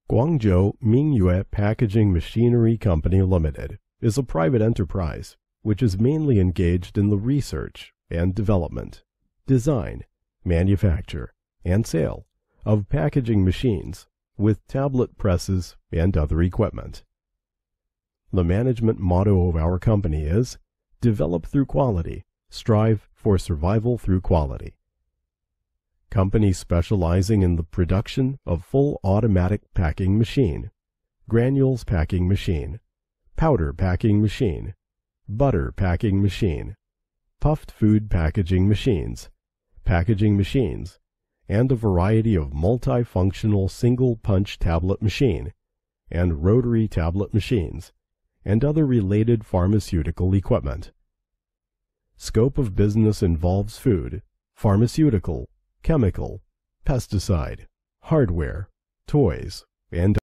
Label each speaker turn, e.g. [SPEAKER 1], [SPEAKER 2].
[SPEAKER 1] Guangzhou Mingyue Packaging Machinery Company Limited is a private enterprise which is mainly engaged in the research and development, design, manufacture, and sale of packaging machines with tablet presses and other equipment. The management motto of our company is, "Develop through quality, strive for survival through quality." Company specializing in the production of full automatic packing machine, granules packing machine, powder packing machine, butter packing machine, puffed food packaging machines, and a variety of multifunctional single-punch tablet machine and rotary tablet machines, and other related pharmaceutical equipment. Scope of business involves food, pharmaceutical, chemical, pesticide, hardware, toys, and